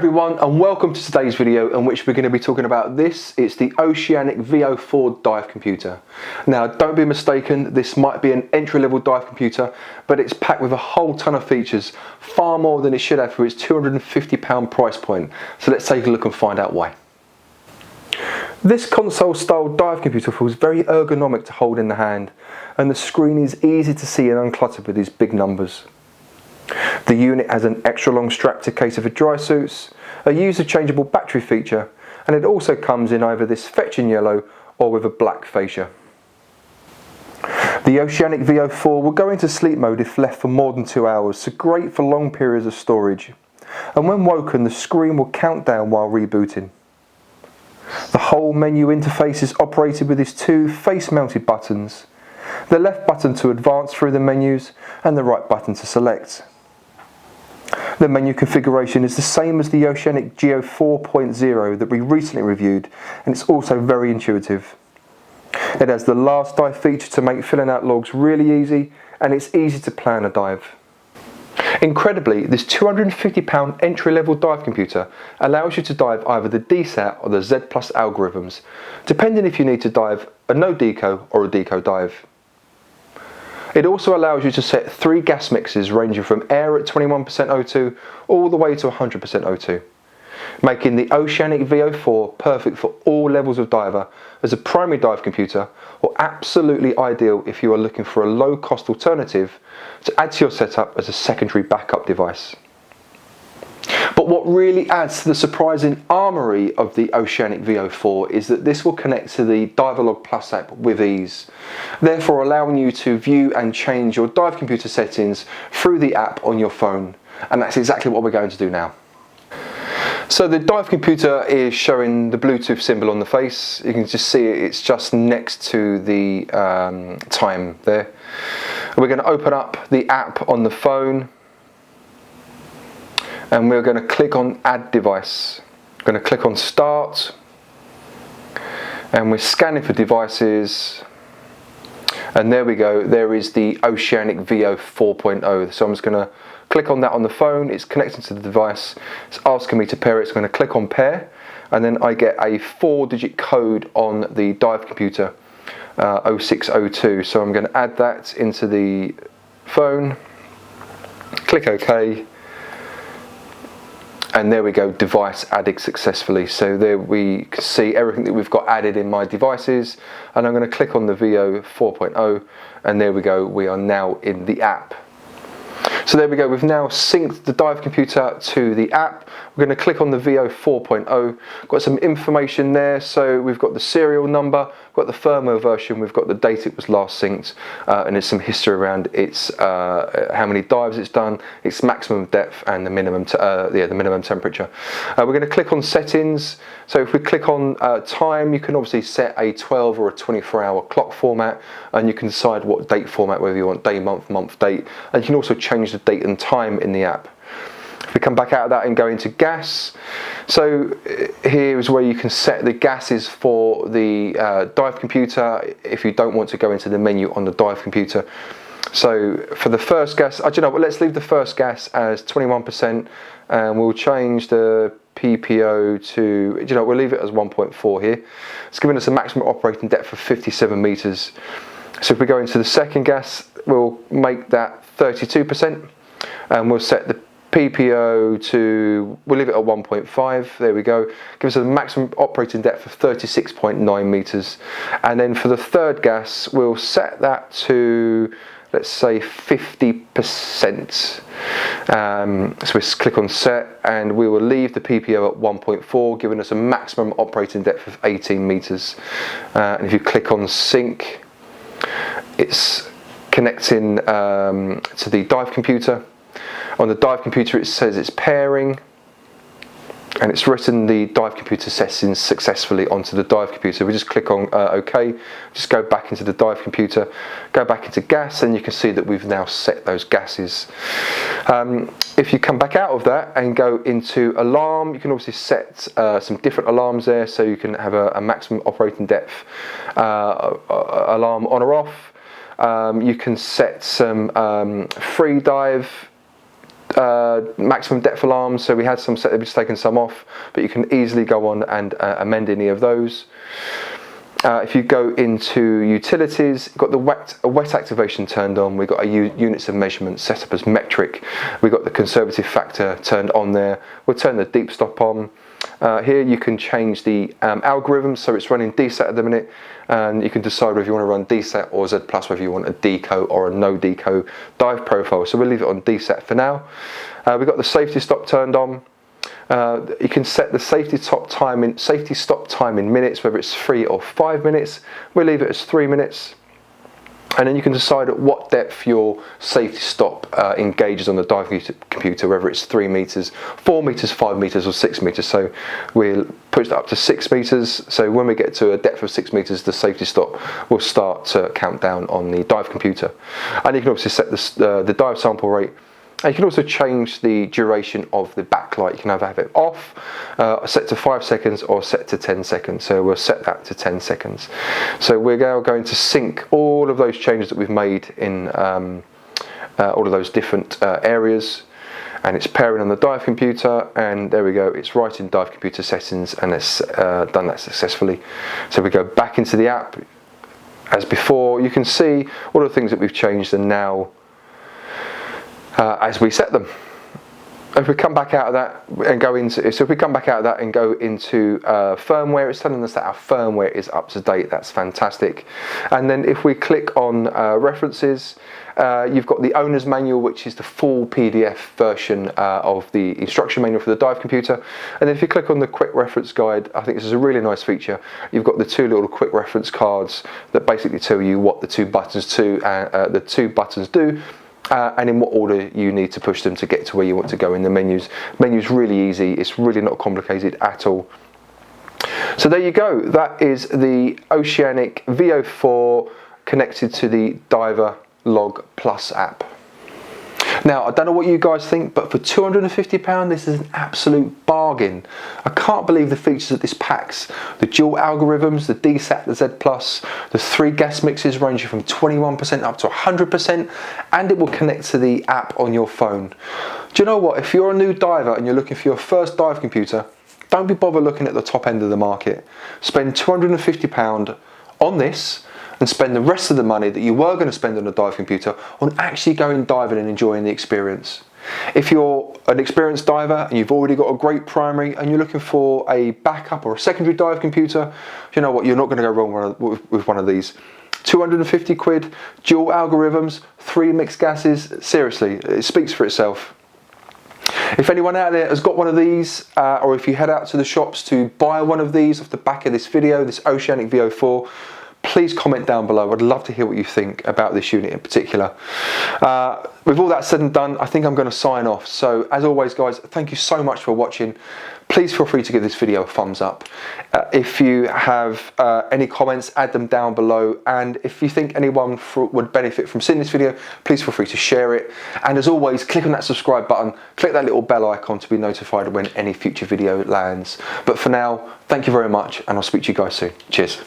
everyone, and welcome to today's video in which we're going to be talking about this. It's the Oceanic Veo 4 dive computer. Now don't be mistaken, this might be an entry-level dive computer, but it's packed with a whole ton of features, far more than it should have for its £250 price point. So let's take a look and find out why. This console style dive computer feels very ergonomic to hold in the hand, and the screen is easy to see and uncluttered with these big numbers. The unit has an extra long strap to cater for dry suits, a user changeable battery feature, and it also comes in either this fetching yellow or with a black fascia. The Oceanic Veo 4 will go into sleep mode if left for more than 2 hours, so great for long periods of storage. And when woken, the screen will count down while rebooting. The whole menu interface is operated with these two face-mounted buttons. The left button to advance through the menus and the right button to select. The menu configuration is the same as the Oceanic Veo 4.0 that we recently reviewed, and it's also very intuitive. It has the last dive feature to make filling out logs really easy, and it's easy to plan a dive. Incredibly, this £250 entry-level dive computer allows you to dive either the DSAT or the Z+ algorithms, depending if you need to dive a no deco or a deco dive. It also allows you to set 3 gas mixes ranging from air at 21% O2 all the way to 100% O2, making the Oceanic Veo 4 perfect for all levels of diver as a primary dive computer, or absolutely ideal if you are looking for a low-cost alternative to add to your setup as a secondary backup device. But what really adds to the surprising armoury of the Oceanic Veo 4 is that this will connect to the Divalog Plus app with ease, therefore allowing you to view and change your dive computer settings through the app on your phone, and that's exactly what we're going to do now. So the dive computer is showing the Bluetooth symbol on the face. You can just see it's just next to the time there. We're going to open up the app on the phone, and we're going to click on Add Device. We're going to click on Start, and we're scanning for devices, and there we go, there is the Oceanic Veo 4.0. So I'm just going to click on that on the phone. It's connecting to the device, it's asking me to pair it. It's going to click on Pair, and then I get a 4-digit code on the dive computer, 0602. So I'm going to add that into the phone, click OK, and there we go, device added successfully. So there we can see everything that we've got added in my devices, and I'm going to click on the Veo 4.0, and there we go, we are now in the app. So there we go, we've now synced the dive computer to the app. We're going to click on the Veo 4.0, got some information there, so we've got the serial number, got the firmware version, we've got the date it was last synced, and there's some history around its how many dives it's done, its maximum depth, and the minimum temperature. We're going to click on settings. So if we click on time, you can obviously set a 12 or a 24-hour clock format, and you can decide what date format, whether you want day, month, date, and you can also change the date and time in the app. If we come back out of that and go into gas, so here is where you can set the gases for the dive computer if you don't want to go into the menu on the dive computer. So for the first gas, do you know what, let's leave the first gas as 21%, and we'll change the PPO to, do you know, we'll leave it as 1.4 here. It's giving us a maximum operating depth of 57 meters. So if we go into the second gas, we'll make that 32%, and we'll set the PPO to, we'll leave it at 1.5, there we go, gives us a maximum operating depth of 36.9 meters. And then for the third gas, we'll set that to, let's say 50%. So we click on set, and we will leave the PPO at 1.4, giving us a maximum operating depth of 18 meters. And if you click on sync, it's connecting to the dive computer. On the dive computer it says it's pairing, and it's written the dive computer settings successfully onto the dive computer. We just click on OK, just go back into the dive computer, go back into gas, and you can see that we've now set those gases. If you come back out of that and go into alarm, you can obviously set some different alarms there, so you can have a maximum operating depth alarm on or off. You can set some free dive maximum depth alarms, so we had some set, we've just taken some off, but you can easily go on and amend any of those. If you go into utilities, you've got the wet activation turned on. We've got our units of measurement set up as metric. We've got the conservative factor turned on there. We'll turn the deep stop on. Here you can change the algorithm, so it's running DSAT at the minute, and you can decide whether you want to run DSAT or Z+, whether you want a deco or a no deco dive profile. So we'll leave it on DSAT for now. We've got the safety stop turned on. You can set the safety stop time in minutes, whether it's 3 or 5 minutes. We'll leave it as 3 minutes. And then you can decide at what depth your safety stop engages on the dive computer, whether it's 3 meters, 4 meters, 5 meters or 6 meters. So we'll push that up to 6 meters. So when we get to a depth of 6 meters, the safety stop will start to count down on the dive computer. And you can obviously set the dive sample rate. And you can also change the duration of the backlight. You can either have it off, set to 5 seconds, or set to 10 seconds. So we'll set that to 10 seconds. So we're now going to sync all of those changes that we've made in all of those different areas. And it's pairing on the dive computer, and there we go, it's right in dive computer settings, and it's done that successfully. So we go back into the app. As before, you can see all the things that we've changed are now as we set them. If we come back out of that and go into, firmware, it's telling us that our firmware is up to date. That's fantastic. And then if we click on references, you've got the owner's manual, which is the full PDF version of the instruction manual for the dive computer. And then if you click on the quick reference guide, I think this is a really nice feature. You've got the 2 little quick reference cards that basically tell you what the two buttons do. And in what order you need to push them to get to where you want to go in the menus. Menu's really easy, it's really not complicated at all. So there you go, that is the Oceanic Veo 4 connected to the Diver Log Plus app. Now, I don't know what you guys think, but for £250, this is an absolute bargain. I can't believe the features that this packs. The dual algorithms, the DSAT, the Z+, the 3 gas mixes ranging from 21% up to 100%, and it will connect to the app on your phone. Do you know what? If you're a new diver and you're looking for your first dive computer, don't be bothered looking at the top end of the market. Spend £250 on this, and spend the rest of the money that you were going to spend on a dive computer on actually going diving and enjoying the experience. If you're an experienced diver and you've already got a great primary and you're looking for a backup or a secondary dive computer, you know what, you're not going to go wrong with one of these. 250 quid, dual algorithms, 3 mixed gases, seriously, it speaks for itself. If anyone out there has got one of these, or if you head out to the shops to buy one of these off the back of this video, this Oceanic Veo 4, please comment down below. I'd love to hear what you think about this unit in particular. With all that said and done, I think I'm going to sign off. So as always guys, thank you so much for watching. Please feel free to give this video a thumbs up. If you have any comments, add them down below. And if you think anyone would benefit from seeing this video, please feel free to share it. And as always, click on that subscribe button, click that little bell icon to be notified when any future video lands. But for now, thank you very much, and I'll speak to you guys soon. Cheers.